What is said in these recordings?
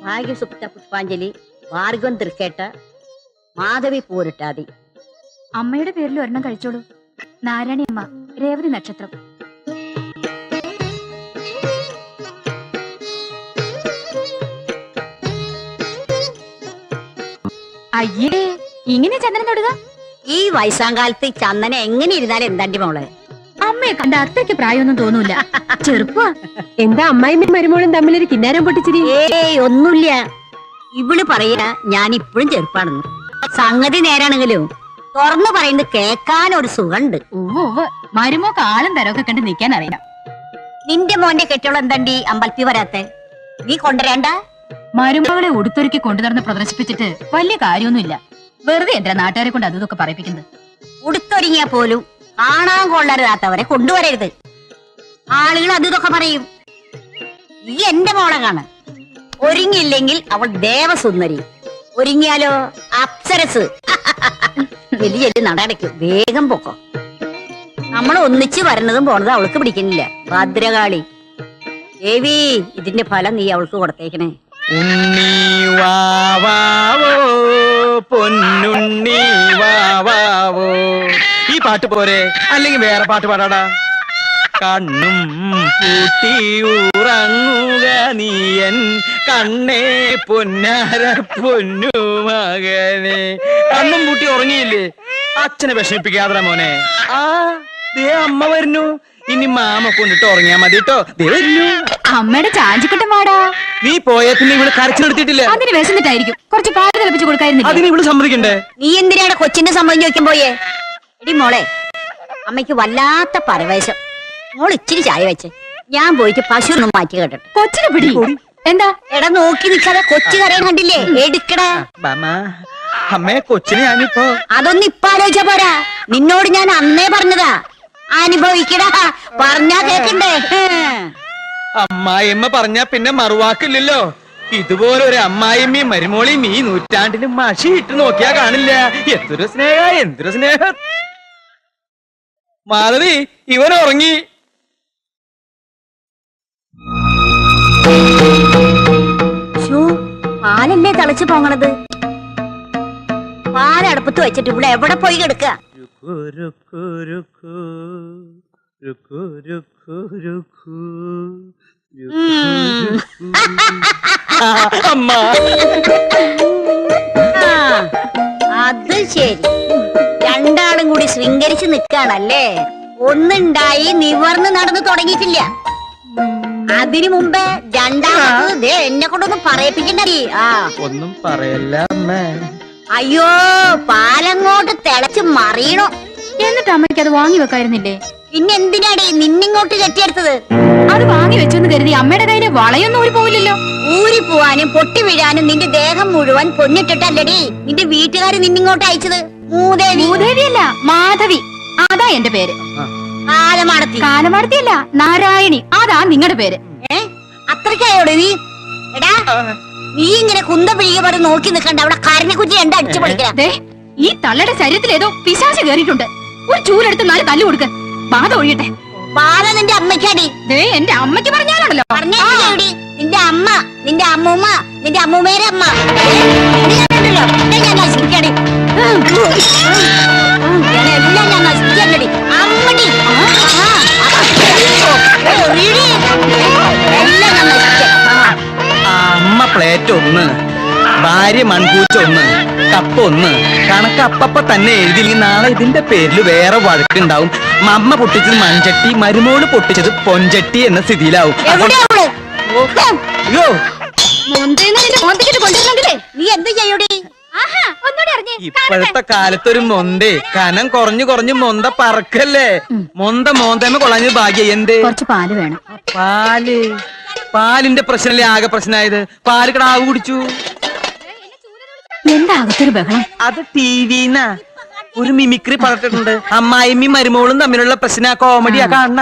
ഭാഗ്യസുപ്ത പുഷ്പാഞ്ജലി, ഭാർഗവൻ തൃക്കേട്ട, മാധവി പൂരിട്ടാതി. അമ്മയുടെ പേരിൽ ഒരെണ്ണം കഴിച്ചോളൂ. നാരായണി അമ്മ, രേവതി നക്ഷത്രം. അയ്യേ, ഇങ്ങനെ ചന്ദനം തൊടുക? ഈ വയസ്സാങ്കാലത്ത് ചന്ദന എങ്ങനെ ഇരുന്നാലും എന്താണ്ടി മോളെ? അമ്മയെ കണ്ട അത്രയ്ക്ക് പ്രായമൊന്നും തോന്നൂല. ചെറുപ്പാ. എന്താ അമ്മായിയും മരുമോളും തമ്മിലൊരു കിന്നാരം പൊട്ടിച്ചിരി? ഏയ് ഒന്നുമില്ല. ഇവള് പറയാ ഞാൻ ഇപ്പോഴും ചെറുപ്പാണെന്ന്. സംഗതി നേരാണെങ്കിലും തുറന്നു പറയുന്നത് കേക്കാൻ ഒരു സുഖണ്ട്. മരുമോക്ക് ആളും തരമൊക്കെ കണ്ട് നിക്കാൻ അറിയാം. നിന്റെ മോന്റെ കെട്ടോളം എന്താണ്ടി അമ്പലത്തിൽ വരാത്തെ? നീ കൊണ്ടുവരേണ്ട. മരുമകളെ ഉടുത്തൊരുക്കി കൊണ്ടുനടന്ന് പ്രദർശിപ്പിച്ചിട്ട് വലിയ കാര്യമൊന്നുമില്ല. വെറുതെ എന്താ നാട്ടുകാരെ കൊണ്ട് അതൊക്കെ പറയിപ്പിക്കുന്നത്? ഉടുത്തൊരുങ്ങിയാ പോലും കാണാൻ കൊള്ളരുതാത്തവരെ കൊണ്ടുവരരുത്. ആളുകൾ അതൊക്കെ പറയും. ഈ എന്റെ മോളെ കാണാൻ ഒരുങ്ങിയില്ലെങ്കിൽ അവൾ ദേവസുന്ദരി, ഒരുങ്ങിയാലോ അപ്സരസ്. വലിയ നടക്കും, വേഗം പൊക്കോ. നമ്മൾ ഒന്നിച്ച് വരുന്നതും പോണതും അവൾക്ക് പിടിക്കുന്നില്ല. ഭദ്രകാളി ദേവി, ഇതിന്റെ ഫലം നീ അവൾക്ക് കൊടുത്തേക്കണേ. ഉണ്ണി വാവാവോ പൊന്നുണ്ണി വാവാവോ. ഈ പാട്ട് പോരെ, അല്ലെങ്കിൽ വേറെ പാട്ട് പാടാടാ. കണ്ണും പൂട്ടി ഉറങ്ങുക നീയൻ കണ്ണേ പൊന്നാര പൊന്നു മകനെ. കണ്ണും പൂട്ടി ഉറങ്ങിയില്ലേ? അച്ഛനെ വിഷമിപ്പിക്കാതെ മോനെ. ആ ദേ അമ്മ വരുന്നു. ഇനി മാമ കൊണ്ടിട്ട് ഉറങ്ങിയാ മതി കേട്ടോ. ദേ വരുന്നു അമ്മയുടെ ചാഞ്ചിക്കട്ടം വാടാ. നീ പോയ പിന്നെ ഇവള് കരച്ചിലെടുത്തിട്ടില്ല. അതിന് വിശന്നിട്ടായിരിക്കും. കുറച്ച് പാല് തിളപ്പിച്ച് കൊടുക്കായിരുന്നില്ല? അതിന് ഇവള് സമ്മതിക്കണ്ടേ? നീ എന്തിനാണ് കൊച്ചിന്റെ സമ്മതം ചോദിക്കാൻ പോയേ? എടി മോളെ, അമ്മയ്ക്ക് വല്ലാത്ത പരവേശം. മോൾ ഇച്ചിരി ചായ വെച്ച് ഞാൻ പോയിട്ട് പശു ഒന്നും മാറ്റി കേട്ടെ. കൊച്ചിനെ പിടി. എന്താ എടാ നോക്കി നിൽക്കാതെ കൊച്ചു കരയാൻ കണ്ടില്ലേ? എടുക്കടാ. അമ്മേ, കൊച്ചിനെ ഞാനിപ്പോ അതൊന്നും ഇപ്പൊ ആലോചിച്ച പോരാ. നിന്നോട് ഞാൻ അന്നേ പറഞ്ഞതാ, അനുഭവിക്കടാ. പറഞ്ഞാ കേക്കണ്ടേ? അമ്മായിയമ്മ പറഞ്ഞാ പിന്നെ മറുവാക്കില്ലല്ലോ. ഇതുപോലെ ഒരു അമ്മായിമ്മയും മരുമോളിയും ഈ നൂറ്റാണ്ടിന് മഷി ഇട്ട് നോക്കിയാ കാണില്ല. എന്തൊരു സ്നേഹ, എന്തൊരു സ്നേഹം. മാധവി, ഇവൻ ഉറങ്ങി. പാലല്ലേ തിളച്ചു പോങ്ങണത്? പാലടപ്പത്ത് വെച്ചിട്ട് ഇവിടെ എവിടെ പോയി കിടക്ക? അത് ശരി, രണ്ടാളും കൂടി ശൃംഗരിച്ച് നിക്കാണല്ലേ. ഒന്നുണ്ടായി നിവർന്ന് നടന്നു തുടങ്ങിയിട്ടില്ല. അതിനു മുമ്പേ രണ്ടാമത് എന്നെ കൊണ്ടൊന്നും പറയിപ്പിക്കണ്ടേ. ഒന്നും പറയല്ല അമ്മേ. അയ്യോ, പാലങ്ങോട്ട് തിളച്ച് മറിയണോ. എന്നിട്ട് അമ്മയ്ക്ക് അത് വാങ്ങി വെക്കായിരുന്നില്ലേ? പിന്നെ എന്തിനാടി നിന്നിങ്ങോട്ട് കെട്ടിയെടുത്തത്? അത് വാങ്ങി വെച്ചെന്ന് കരുതി അമ്മയുടെ കയ്യില് വളയൊന്നും ഊരി പോവില്ലല്ലോ. ഊരി പോവാനും പൊട്ടി വീഴാനും നിന്റെ ദേഹം മുഴുവൻ പൊന്നിട്ടിട്ടല്ലടി നിന്റെ വീട്ടുകാര് നിന്നിങ്ങോട്ട് അയച്ചത്. മൂദേവി. മൂദേവിയല്ല, മാധവി. അതാ എന്റെ പേര്. കാലമാടത്തി. കാലമാടത്തിയല്ല, നാരായണി. അതാ നിങ്ങളുടെ പേര്. അത്രയ്ക്കായോടെ നീ? എടാ, നീ ഇങ്ങനെ കുന്ത പിഴിക പറഞ്ഞ് നോക്കി നിൽക്കണ്ട. അവിടെ കരനെ കുറ്റി രണ്ട് അടിച്ചു പൊളിക്കേ. ഈ തള്ളയുടെ ശരീരത്തിൽ ഏതോ പിശാച് കേറിയിട്ടുണ്ട്. ഒരു ചൂലെടുത്ത് 4 തല്ലു കൊടുക്ക്. ബാധ ഒഴിയട്ടെ. ബാധ നിന്റെ അമ്മയ്ക്കാടി. എന്റെ അമ്മയ്ക്ക് പറഞ്ഞാലുണ്ടല്ലോ. പറഞ്ഞേടി നിന്റെ അമ്മ, നിന്റെ അമ്മൂമ്മ, നിന്റെ അമ്മൂമ്മേരെ അമ്മ. ഞാൻ നശിക്കടി. എല്ലാം ഞാൻ നശിക്കടി. അമ്മടി എല്ലാം ഞാൻ നശിക്ക. അമ്മ പ്ലേറ്റ് 1, ഭാര്യ മൺകൂച്ച 1, കപ്പ 1. കണക്ക് അപ്പപ്പ തന്നെ എഴുതിയില്ലെങ്കിൽ നാളെ ഇതിന്റെ പേരിൽ വേറെ വഴക്കുണ്ടാവും. അമ്മ പൊട്ടിച്ചത് മൺചട്ടി, മരുമോള് പൊട്ടിച്ചത് പൊൻചട്ടി എന്ന സ്ഥിതിയിലാവും. അയ്യോ, നീ എന്ത് ചെയ്യൂടി? ഇപ്പോഴത്തെ കാലത്തൊരു മൊന്തേ കനം കുറഞ്ഞു കുറഞ്ഞു മൊന്ത പറക്കല്ലേ. മോന്തമ്മ കൊള്ളാഞ്ഞത് ഭാഗ്യ. എന്ത്? കുറച്ച് പാല് വേണം. പാലിന്റെ പ്രശ്നല്ലേ ആകെ പ്രശ്നമായത്? പാല് കിടാവ് കുടിച്ചു. എന്താ അകത്തൊരു ബഹളം? അത് ടിവിന്നാ ഒരു മിമിക്രി പറഞ്ഞിട്ടുണ്ട്. അമ്മായിമ്മയും മരുമോളും തമ്മിലുള്ള പ്രശ്ന കോമഡിയാ കാണണ.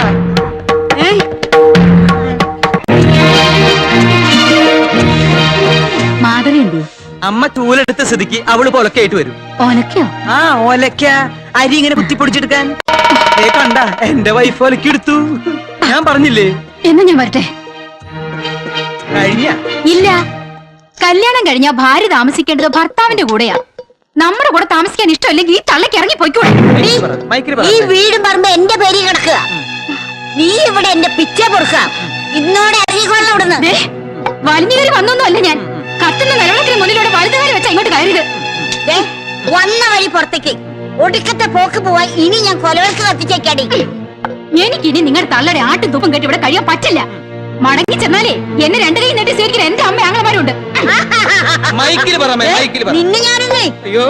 മാധവി എന്തി? അമ്മ ചൂലെടുത്ത സ്ഥിതിക്ക് അവള് പൊലക്കായിട്ട് വരും. ഒലക്കയോ? ആ ഒലക്ക, അരി ഇങ്ങനെ കുത്തിപ്പൊടിച്ചെടുക്കാൻ. കണ്ട എന്റെ വൈഫ് ഒലക്കെടുത്തു. ഞാൻ പറഞ്ഞില്ലേ? എന്നാ ഞാൻ വരട്ടെ. കഴിഞ്ഞ ഇല്ല, കല്യാണം കഴിഞ്ഞാ ഭാര്യ താമസിക്കേണ്ടത് ഭർത്താവിന്റെ കൂടെയാ. നമ്മുടെ കൂടെ താമസിക്കാൻ ഇഷ്ടമല്ലെങ്കിൽ ഈ തള്ളക്ക് ഇറങ്ങി പോയിക്കൂടെ? ഈ വീടും പറമ്പ് എന്റെ പേരിൽ കിടക്കുക. നീ ഇവിടെ എന്റെ പിച്ച പൊറുക്കുക. ഇന്നോടെ ഇറങ്ങിക്കൊള്ളണം ഇവിടുന്ന്. വലിഞ്ഞു കയറി വന്നൊന്നും അല്ല ഞാൻ. കത്തുന്ന നിലവിളക്കിന് മുന്നിലൂടെ വലുതുകാരി വെച്ചാ ഇങ്ങോട്ട് കയറിയത്. വന്ന വഴി പുറത്തേക്ക് ഒടുക്കത്തെ പോക്ക് പോവാ. ഇനി ഞാൻ കൊലവിളക്ക് കത്തിച്ചേക്കാടി. എനിക്കിനി നിങ്ങളുടെ തള്ളയുടെ ആട്ടും തുപ്പും കേട്ട് ഇവിടെ കഴിയാൻ പറ്റില്ല. മടങ്ങി ചെന്നാലേ എന്നെ രണ്ടു കൈ നീട്ടി സ്വീകരിക്കുന്ന എന്റെ അമ്മ ആങ്ങളമാരുണ്ട്. നിന്നെ ഞാനൊന്നേ. അയ്യോ,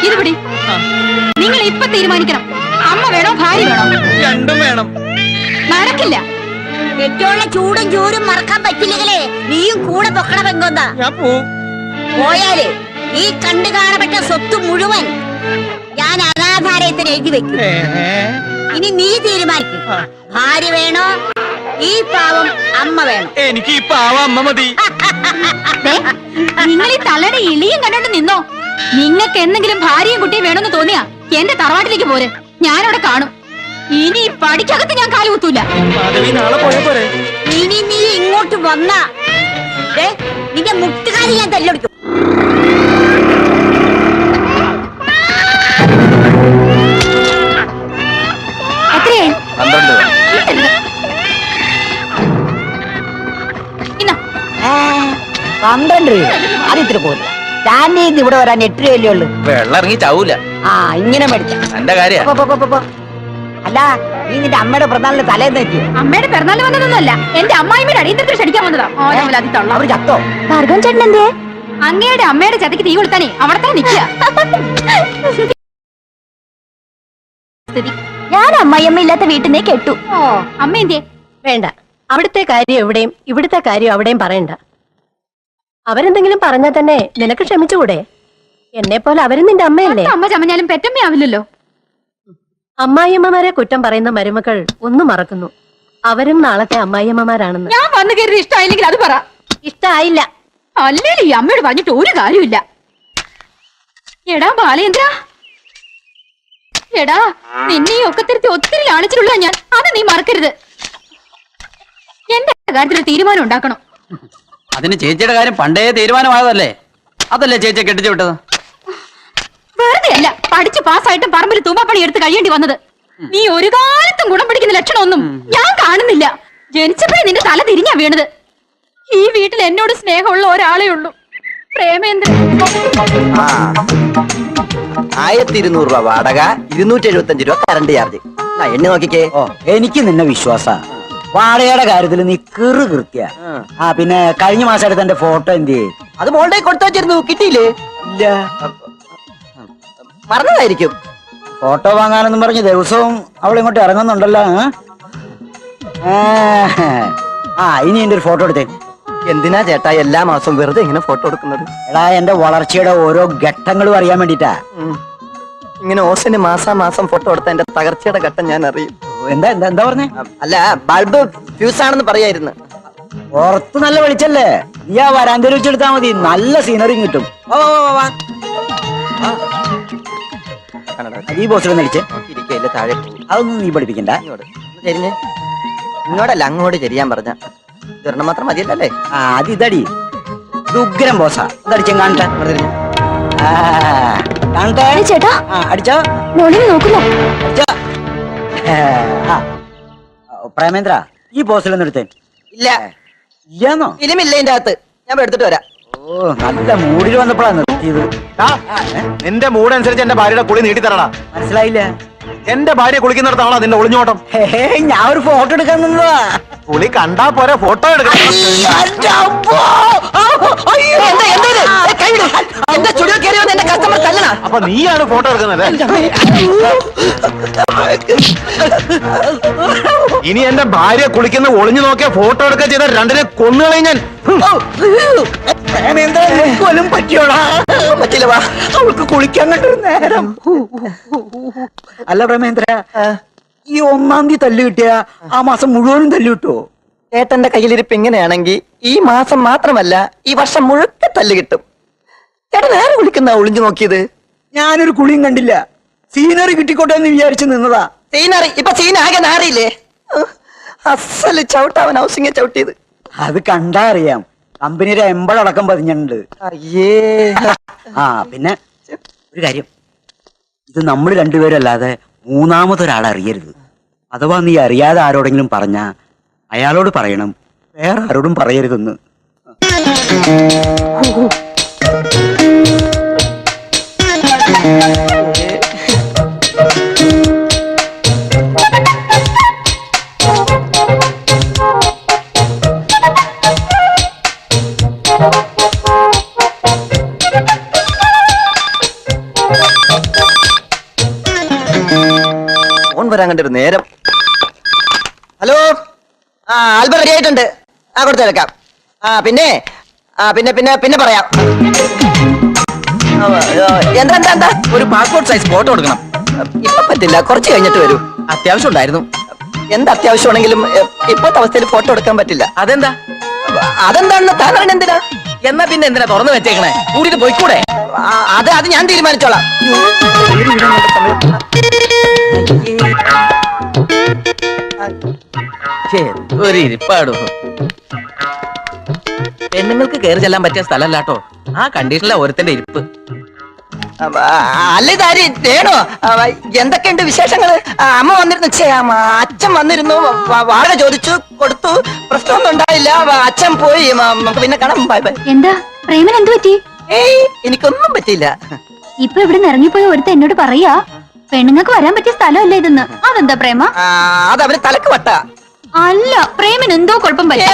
ഇത് പിടി. നിങ്ങൾ ഇപ്പൊ തീരുമാനിക്കണം, അമ്മ വേണോ ഭാര്യ വേണോ? രണ്ടും വേണം. നടക്കില്ല. കെട്ടിയുള്ള ചൂടും ചൂരും മറക്കാൻ പറ്റില്ലെങ്കിലേ നീയും കൂടെ പൊക്കണ പെങ്കോന്നാ. ഞാൻ പോവും. പോയാല് ഈ കണ്ടു കാണപ്പെട്ട സ്വത്ത് മുഴുവൻ ഞാൻ അനാഥാലയത്തിന് എഴുതി വെക്കും. ഇനി നീ തീരുമാനിക്കും, ഭാര്യ വേണോ ഈ പാവം അമ്മ വേണോ? എനിക്ക് ഈ പാവം അമ്മ മതി. നിങ്ങൾ ഈ തള്ളയുടെ ഇളിയും കണ്ടോണ്ട് നിന്നോ. നിങ്ങൾക്ക് എന്തെങ്കിലും ഭാര്യയും കുട്ടിയും വേണമെന്ന് തോന്നിയാ എന്റെ തറവാട്ടിലേക്ക് പോരെ, ഞാനവിടെ കാണും. ഇനി പടിക്കകത്ത് ഞാൻ കാലുകുത്തൂല. നാളെ പോയാ പോരെ? ഇനി നീ ഇങ്ങോട്ട് വന്നാ നിന്റെ മുട്ടുകാരി ഞാൻ തല്ലൊടിക്കും. എത്രയായി? 12 രൂപ. അത് ഇത്തിരി പോയില്ല. സ്റ്റാൻഡിൽ ഇവിടെ വരാൻ 8 രൂപയല്ലേ ഉള്ളു. വെള്ളം ഇറങ്ങി ചാവൂല. ഇങ്ങനെ മേടിച്ച എന്റെ കാര്യം. അല്ല, നീ നിന്റെ അമ്മയുടെ പിറന്നാളിന് തലേന്ന് എത്തിയോ? അമ്മയുടെ പിറന്നാൾ വന്നതൊന്നുമല്ല, എന്റെ അമ്മായിമ്മയുടെ അടിയന്തരത്തിൽ ക്ഷണിക്കാൻ വന്നതാ. അവർ ചത്തോ? ഭാർഗവൻ ചേട്ടൻ എന്തേ? അങ്ങയുടെ അമ്മയുടെ ചതയ്ക്ക് തീ കൊടുത്താനേ അവിടെ നിൽക്കുക. ഞാൻ അമ്മായിയമ്മ ഇല്ലാത്ത വീട്ടിൽ നിന്ന് കേട്ടു. അമ്മ എന്തേ? വേണ്ട, അവിടുത്തെ കാര്യം എവിടെയും ഇവിടുത്തെ കാര്യം അവിടെയും പറയണ്ട. അവരെന്തെങ്കിലും പറഞ്ഞാൽ തന്നെ നിനക്ക് ക്ഷമിച്ചുകൂടെ? എന്നെ പോലെ അവരും നിന്റെ അമ്മയല്ലേ? അമ്മ ചമഞ്ഞാലും പെറ്റമ്മയാവില്ലല്ലോ. അമ്മായിയമ്മമാരെ കുറ്റം പറയുന്ന മരുമക്കൾ ഒന്നും മറക്കുന്നു. അവരും നാളത്തെ അമ്മായിയമ്മമാരാണെന്ന്. ഞാൻ വന്നു കയറി ഇഷ്ടമായില്ലെങ്കിൽ അത് പറ. ഇഷ്ടായില്ല. അല്ലേലും ഈ അമ്മയോട് പറഞ്ഞിട്ട് ഒരു കാര്യമില്ല. എടാ ബാലേന്ദ്ര, എടാ നിന്നെ ഈ ഒക്കത്തിരുത്തി ഒത്തിരി ലാളിച്ചിട്ടുള്ള ഞാൻ, അത് നീ മറക്കരുത്. എന്റെ കാര്യത്തിൽ തീരുമാനം ഉണ്ടാക്കണം. അതിന് ചേച്ചിയുടെ കാര്യം പണ്ടേ തീരുമാനമായതല്ലേ? അതല്ലേ ചേച്ചിയെ കെട്ടിച്ചു വിട്ടത്? വെറുതെ അല്ല പഠിച്ച് പാസ്സായിട്ടും പറമ്പിൽ തൂമ്പാപ്പണി എടുത്ത് കഴിയേണ്ടി വന്നത്. നീ ഒരു കാലത്തും ഗുണം പിടിക്കുന്ന ലക്ഷണമൊന്നും ഞാൻ കാണുന്നില്ല. ജനിച്ചപ്പോഴേ നിന്റെ തല തിരിഞ്ഞാ വീണത്. ഈ വീട്ടിൽ എന്നോട് സ്നേഹമുള്ള ഒരാളേ ഉള്ളൂ, പ്രേമേന്ദ്രൻ. 1200 രൂപ വാടക, 275 രൂപ കറണ്ട് ചാർജ്. എണ്ണി നോക്കിക്കേ. എനിക്ക് നിന്നെ വിശ്വാസ. വാടകയുടെ കാര്യത്തിൽ നീ കൃത്യ. പിന്നെ കഴിഞ്ഞ മാസം എടുത്ത എന്റെ ഫോട്ടോ എന്ത്? അത് മോളുടെ കൊടുത്തു വെച്ചിരുന്നു, കിട്ടിയില്ലേ? ഇല്ല, മറന്നതായിരിക്കും. ഫോട്ടോ വാങ്ങാനെന്നും പറഞ്ഞ് ദിവസവും അവൾ ഇങ്ങോട്ട് ഇറങ്ങുന്നുണ്ടല്ലോ. ഇനി എന്റെ ഒരു ഫോട്ടോ എടുത്തേ. എന്തിനാ ചേട്ടാ എല്ലാ മാസവും വെറുതെ ഇങ്ങനെ ഫോട്ടോ എടുക്കുന്നത്? എടാ, എന്റെ വളർച്ചയുടെ ഓരോ ഘട്ടങ്ങളും അറിയാൻ വേണ്ടിട്ടാ. ഇങ്ങനെ ഓസിന് മാസം ഫോട്ടോ എടുത്ത എന്റെ തകർച്ചയുടെ ഘട്ടം ഞാൻ അറിയും. എന്താ എന്താ എന്താ പറഞ്ഞേ? അല്ല, ബൾബ് ഫ്യൂസ് ആണെന്ന് പറയായിരുന്നു. പുറത്ത് നല്ല വെളിച്ചല്ലേ, നീ ആ വരാന്തര വെച്ചെടുത്താ മതി, നല്ല സീനറിയും കിട്ടും. ഈ ബോസിലൊന്നും അടിച്ചേ ഇരിക്കല്ലേ, താഴെ അതൊന്നും നീ പഠിപ്പിക്കണ്ട. ചെരിഞ്ഞ് ഇങ്ങോട്ടല്ല അങ്ങോട്ട് ചെരിയാൻ പറഞ്ഞ ഇതൊരെണ്ണം മാത്രം മതിയല്ലേ? അത് ഇതടി, ഇത് ഉഗ്രം ബോസാ. ഇതടിച്ചും കാണട്ടെ. കാണട്ടെ ചേട്ടാ, അടിച്ചോ നോക്കുന്നു. അടിച്ചോ. പ്രേമേന്ദ്ര, ഈ ബോസിലൊന്നും എടുത്തേ. ഇല്ല. ഇല്ലാന്നോ? ഫിലിമില്ല ഇതിന്റെ അകത്ത്, ഞാൻ എടുത്തിട്ട് വരാം. ഓ, നല്ല മൂഡിൽ വന്നപ്പോഴാണ് നിർത്തിയത്. നിന്റെ മൂഡ് അനുസരിച്ച് എന്റെ ഭാര്യയുടെ കുളി നീട്ടി തരണ. മനസ്സിലായില്ല? എന്റെ ഭാര്യ കുളിക്കുന്നിടത്താണോ നിന്റെ ഒളിഞ്ഞോട്ടം? ഞാൻ ഒരു ഫോട്ടോ എടുക്കാൻ നിന്നതാ. കുളി കണ്ടാ പോരെ, ഫോട്ടോ എടുക്കണം. അപ്പൊ നീയാണ് ഫോട്ടോ എടുക്കുന്നത്. ഇനി എന്റെ ഭാര്യ കുളിക്കുന്ന ഒളിഞ്ഞു നോക്കിയ ഫോട്ടോ എടുക്കുക ചെയ്ത രണ്ടിനെ കൊന്നുകളയും ഞാൻ. കൊല്ലും പറ്റിയോടാ? പറ്റില്ല, വാ. അവൾക്ക് കുളിക്കാൻ കണ്ടൊരു നേരം. അല്ല പ്രേമേന്ദ്ര, ഈ 1-ാം തീയതി തല്ല് കിട്ടിയ ആ മാസം മുഴുവനും തല്ല് കിട്ടുമോ? ചേട്ടന്റെ കയ്യിലിരിപ്പ് ഇങ്ങനെയാണെങ്കിൽ ഈ മാസം മാത്രമല്ല ഈ വർഷം മുഴുക്ക തല്ല് കിട്ടും. ചേട്ടൻ ആരെ വിളിക്കുന്ന ഒളിഞ്ഞു നോക്കിയത്? ഞാനൊരു കുളിയും കണ്ടില്ല, സീനറി കിട്ടിക്കോട്ടെ എന്ന് വിചാരിച്ചു നിന്നതാ. സീനറി ഇപ്പൊ സീനാകെ നാറിയില്ലേ? അസല് ചവിട്ടാവൻ ഹൗസിംഗ് ചവിട്ടിയത്. അത് കണ്ടാ അറിയാം, കമ്പനിയുടെ എമ്പടക്കം പതിഞ്ഞിട്ടുണ്ട്. അയ്യേ. പിന്നെ ഒരു കാര്യം, ഇത് നമ്മൾ രണ്ടുപേരും അല്ലാതെ മൂന്നാമതൊരാൾ അറിയരുത്. അഥവാ നീ അറിയാതെ ആരോടെങ്കിലും പറഞ്ഞാ അയാളോട് പറയണം, വേറെ ആരോടും പറയരുതെന്ന്. ഫോൺ വരാൻ കണ്ടൊരു നേരം. ഹലോ, ആൽബം റെഡി ആയിട്ടുണ്ട്. കൊടുത്തേക്കാം. പിന്നെ പിന്നെ പിന്നെ പിന്നെ പറയാം. എന്താ എന്താ എന്താ? ഒരു പാസ്പോർട്ട് സൈസ് ഫോട്ടോ എടുക്കണം. ഇപ്പൊ പറ്റില്ല, കുറച്ച് കഴിഞ്ഞിട്ട് വരൂ. അത്യാവശ്യം ഉണ്ടായിരുന്നു. എന്ത് അത്യാവശ്യമാണെങ്കിലും ഇപ്പോഴത്തെ അവസ്ഥയിൽ ഫോട്ടോ എടുക്കാൻ പറ്റില്ല. അതെന്താ? അതെന്താണെന്ന് താൻ അറിയണ എന്തിനാ? എന്നാ പിന്നെ എന്തിനാ തുറന്നു വെച്ചേക്കണേ? കൂടിയിട്ട് പോയിക്കൂടെ? അത് ഞാൻ തീരുമാനിച്ചോളാം. ഒരു ഇരിപ്പാടോ. പെണ്ണുങ്ങൾക്ക് കയറി ചെല്ലാൻ പറ്റിയ സ്ഥലമല്ലാട്ടോ ആ കണ്ടീഷനിലെ ഒരുത്തന്റെ ഇരിപ്പ്. അല്ല ഇതാര് വേണോ? എന്തൊക്കെയുണ്ട് വിശേഷങ്ങള്? അമ്മ വന്നിരുന്നു, അച്ഛൻ വന്നിരുന്നു, വാടക ചോദിച്ചു, കൊടുത്തു, പ്രശ്നമൊന്നും ഉണ്ടായില്ല. അച്ഛൻ പോയി, നമുക്ക് പിന്നെ കാണാം. Bye bye. എന്താ പ്രേമൻ എന്ത് പറ്റി? ഏയ് എനിക്കൊന്നും പറ്റിയില്ല. ഇപ്പൊ ഇവിടെ ഇറങ്ങിപ്പോയി ഒരുത്ത എന്നോട് പറയാ പെണ്ണുങ്ങൾക്ക് വരാൻ പറ്റിയ സ്ഥലമല്ല ഇതെന്ന്. അതെന്താ പ്രേമ? അത് അവര് തലക്ക് വട്ട. അല്ല, പ്രേമൻ എന്തോ കുഴപ്പം പറ്റി.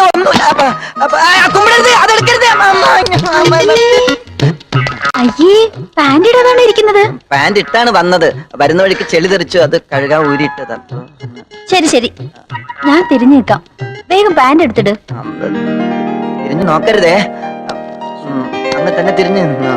അയ്യേ, പാന്റ് ഇടാതാണ് ഇരിക്കുന്നത്. പാന്റ് ഇട്ടാണ് വന്നത്, വരുന്ന വഴിക്ക് ചെളി തെറിച്ചു, അത് കഴുകാൻ ഊരിയിട്ടത്. ശരി ശരി, ഞാൻ തിരിഞ്ഞു നിൽക്കാം. വേഗം പാന്റ് എടുത്തിട്. തിരിഞ്ഞു നോക്കരുതേ, അങ്ങനെ തന്നെ തിരിഞ്ഞു നിന്നോ.